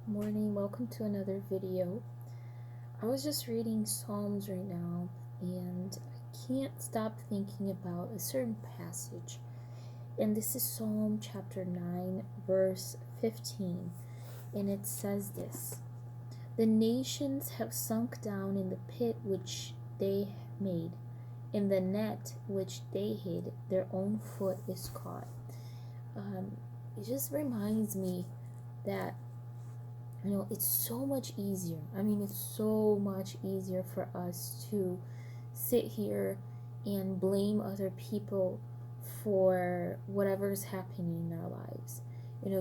Morning, welcome to another video. I was just reading Psalms right now and I can't stop thinking about a certain passage. And this is Psalm chapter 9, verse 15. And it says this: The nations have sunk down in the pit which they made, in the net which they hid, their own foot is caught. It just reminds me that it's so much easier. It's so much easier for us to sit here and blame other people for whatever's happening in our lives.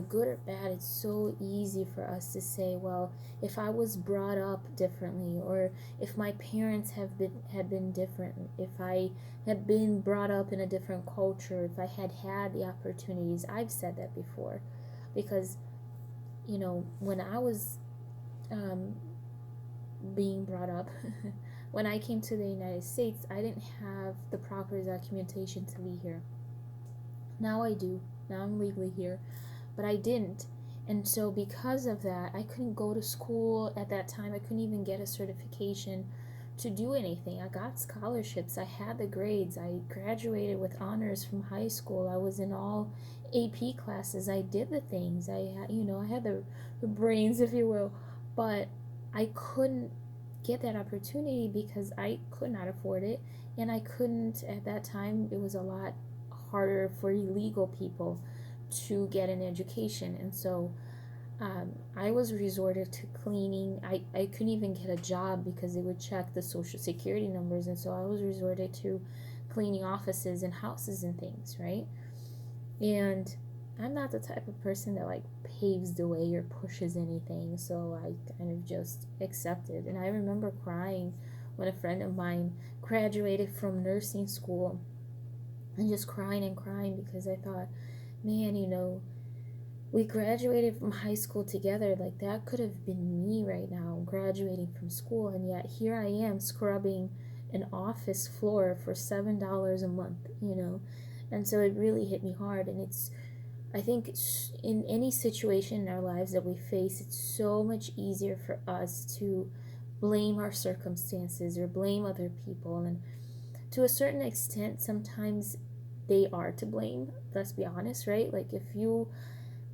Good or bad, it's so easy for us to say, well, if I was brought up differently, or if my parents had been different, if I had been brought up in a different culture, if I had the opportunities. I've said that before because when I was um, being brought up, when I came to the United States, I didn't have the proper documentation to be here. Now I do. Now I'm legally here, but I didn't. And so, because of that, I couldn't go to school at that time. I couldn't even get a certification to do anything. I got scholarships. I had the grades. I graduated with honors from high school. I was in all AP classes. I did the things. I had the brains, if you will, but I couldn't get that opportunity because I could not afford it, and I couldn't at that time. It was a lot harder for illegal people to get an education, and so I was resorted to cleaning. I couldn't even get a job because they would check the social security numbers, and so I was resorted to cleaning offices and houses and things, right? And I'm not the type of person that like paves the way or pushes anything, so I kind of just accepted. And I remember crying when a friend of mine graduated from nursing school, and just crying and crying because I thought, man, we graduated from high school together. Like, that could have been me right now, graduating from school, and yet here I am scrubbing an office floor for $7 a month. And so it really hit me hard. And I think in any situation in our lives that we face, it's so much easier for us to blame our circumstances or blame other people. And to a certain extent, sometimes they are to blame. Let's be honest, right? Like, if you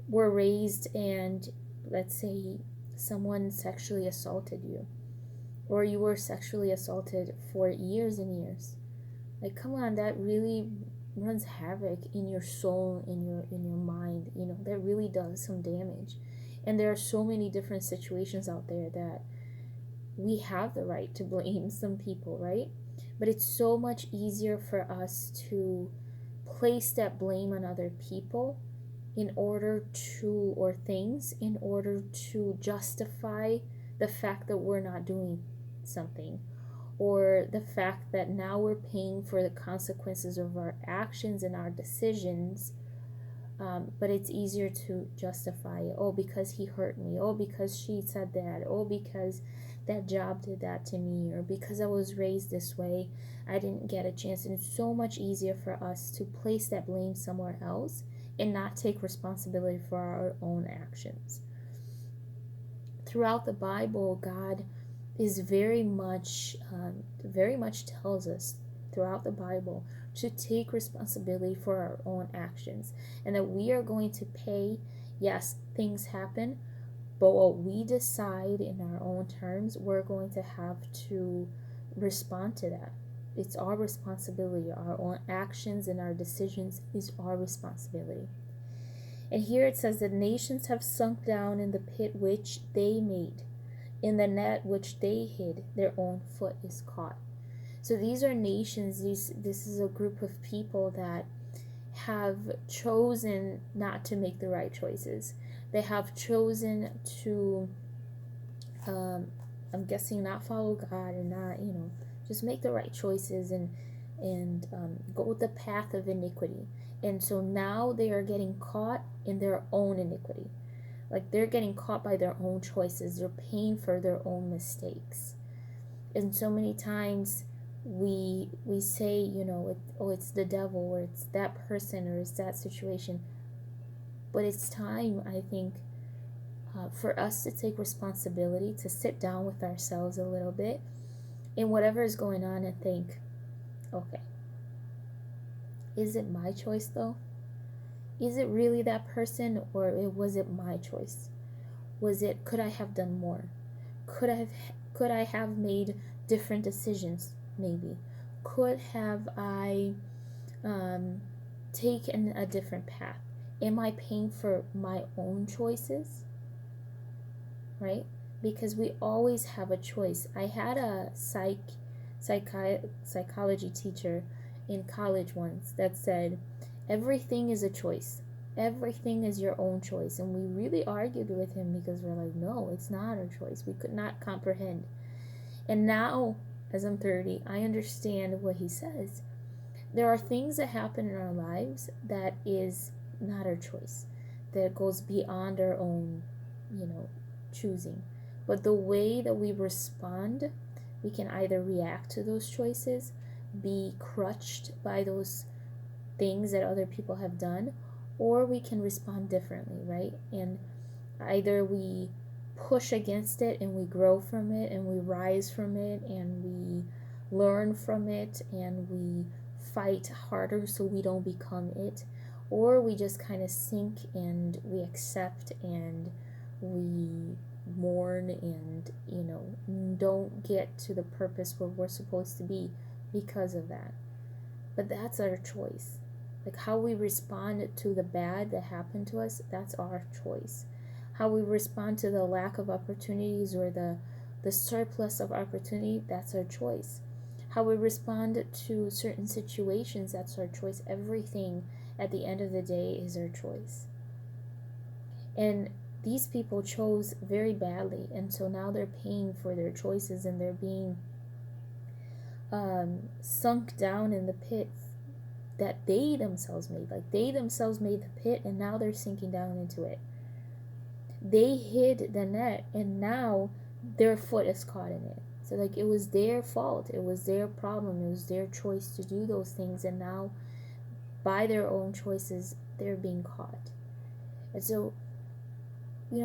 were raised and, let's say, someone sexually assaulted you, or you were sexually assaulted for years and years, like, come on, that really runs havoc in your soul, in your mind. That really does some damage. And there are so many different situations out there that we have the right to blame some people, right? But it's so much easier for us to place that blame on other people in order to, or things, in order to justify the fact that we're not doing something, or the fact that now we're paying for the consequences of our actions and our decisions. But it's easier to justify it. Oh, because he hurt me. Oh, because she said that. Oh, because that job did that to me. Or because I was raised this way, I didn't get a chance. And it's so much easier for us to place that blame somewhere else and not take responsibility for our own actions. Throughout the Bible, God is very much tells us throughout the Bible to take responsibility for our own actions, and that we are going to pay. Yes, things happen, but what we decide in our own terms, we're going to have to respond to that. It's our responsibility. Our own actions and our decisions is our responsibility. And here it says that nations have sunk down in the pit which they made, in the net which they hid, their own foot is caught. So these are nations. This is a group of people that have chosen not to make the right choices. They have chosen to, I'm guessing, not follow God, and not, just make the right choices, and go with the path of iniquity. And so now they are getting caught in their own iniquity. Like, they're getting caught by their own choices. They're paying for their own mistakes. And so many times we say, it's the devil, or it's that person, or it's that situation. But it's time, I think, for us to take responsibility, to sit down with ourselves a little bit in whatever is going on and think, okay, is it my choice though? Is it really that person, or was it my choice? Could I have done more? Could I have made different decisions? Maybe. Could have I taken a different path? Am I paying for my own choices? Right? Because we always have a choice. I had a psychology teacher in college once that said, everything is a choice. Everything is your own choice. And we really argued with him because we're like, no, it's not our choice. We could not comprehend. And now, as I'm 30, I understand what he says. There are things that happen in our lives that is not our choice, that goes beyond our own, choosing. But the way that we respond, we can either react to those choices, be crushed by those things that other people have done, or we can respond differently, right? And either we push against it and we grow from it and we rise from it and we learn from it and we fight harder so we don't become it, or we just kind of sink and we accept and we mourn and don't get to the purpose where we're supposed to be because of that. But that's our choice. Like how we respond to the bad that happened to us, that's our choice. How we respond to the lack of opportunities or the surplus of opportunity, that's our choice. How we respond to certain situations, that's our choice. Everything at the end of the day is our choice. And these people chose very badly, and so now they're paying for their choices and they're being sunk down in the pit that they themselves made. Like they themselves made the pit and now they're sinking down into it. They hid the net and now their foot is caught in it. So like it was their fault, it was their problem, it was their choice to do those things, and now by their own choices they're being caught. And so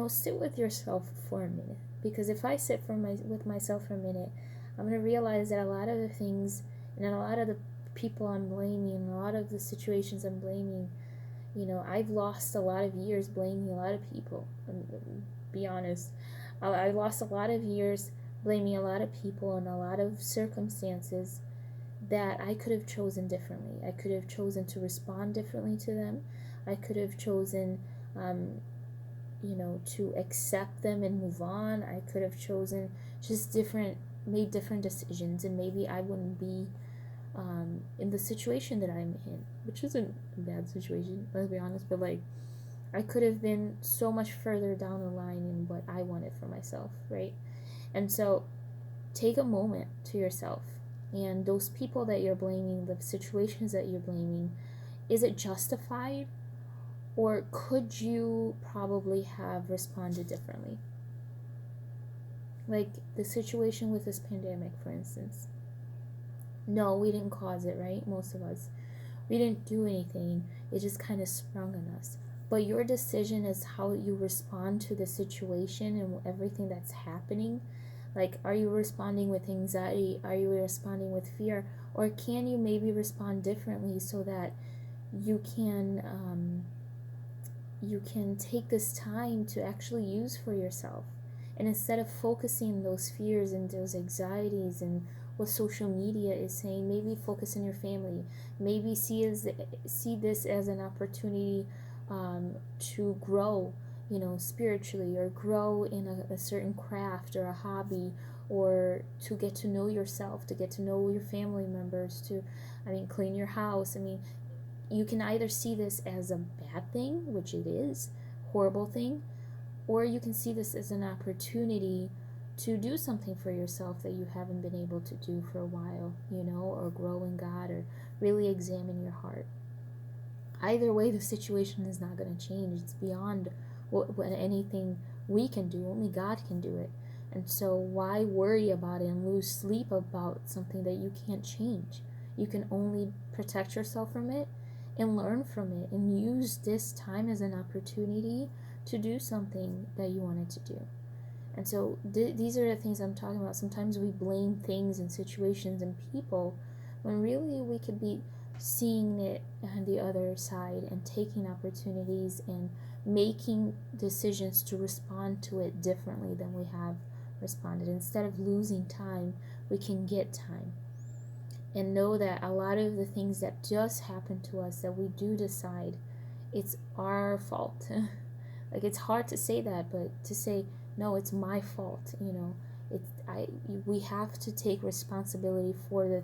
sit with yourself for a minute, because if I sit with myself for a minute, I'm going to realize that a lot of the things and a lot of the people I'm blaming and a lot of the situations I'm blaming, I've lost a lot of years blaming a lot of people. Be honest, I lost a lot of years blaming a lot of people and a lot of circumstances that I could have chosen differently. I could have chosen to respond differently to them. I could have chosen to accept them and move on. I could have chosen made different decisions, and maybe I wouldn't be in the situation that I'm in, which isn't a bad situation, let's be honest, but like I could have been so much further down the line in what I wanted for myself, right? And so take a moment to yourself, and those people that you're blaming, the situations that you're blaming, is it justified? Or could you probably have responded differently? Like the situation with this pandemic, for instance. No, we didn't cause it, right? Most of us. We didn't do anything. It just kind of sprung on us. But your decision is how you respond to the situation and everything that's happening. Like, are you responding with anxiety? Are you responding with fear? Or can you maybe respond differently so that you can take this time to actually use for yourself? And instead of focusing those fears and those anxieties and what social media is saying, maybe focus on your family. Maybe see this as an opportunity to grow, spiritually, or grow in a certain craft or a hobby, or to get to know yourself, to get to know your family members, clean your house. You can either see this as a bad thing, which it is, horrible thing, or you can see this as an opportunity to do something for yourself that you haven't been able to do for a while, or grow in God, or really examine your heart. Either way, the situation is not going to change. It's beyond what anything we can do. Only God can do it. And so why worry about it and lose sleep about something that you can't change? You can only protect yourself from it and learn from it and use this time as an opportunity to do something that you wanted to do. And so these are the things I'm talking about. Sometimes we blame things and situations and people when really we could be seeing it on the other side and taking opportunities and making decisions to respond to it differently than we have responded. Instead of losing time, we can get time. And know that a lot of the things that just happen to us that we do decide, it's our fault. Like, it's hard to say that, but to say, no, it's my fault, we have to take responsibility for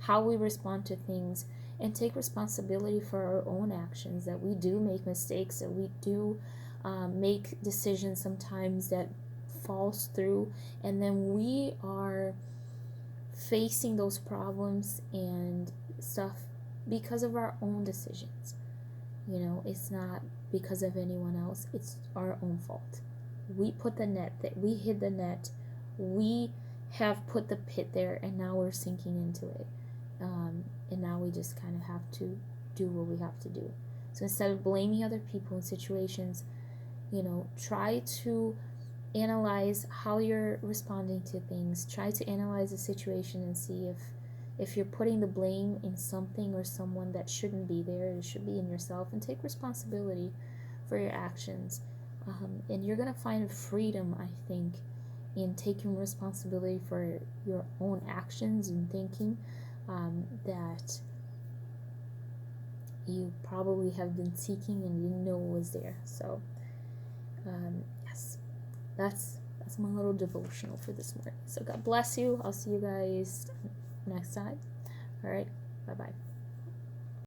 how we respond to things, and take responsibility for our own actions, that we do make mistakes, that we do make decisions sometimes that falls through, and then we are facing those problems and stuff because of our own decisions. It's not because of anyone else, it's our own fault. We put the net, that we hid the net, we have put the pit there, and now we're sinking into it. And now we just kind of have to do what we have to do. So instead of blaming other people in situations, try to analyze how you're responding to things. Try to analyze the situation and see if you're putting the blame in something or someone that shouldn't be there. It should be in yourself, and take responsibility for your actions. And you're going to find freedom, I think, in taking responsibility for your own actions and thinking that you probably have been seeking and didn't know was there. So yes, that's my little devotional for this morning. So God bless you. I'll see you guys next time. All right, bye bye.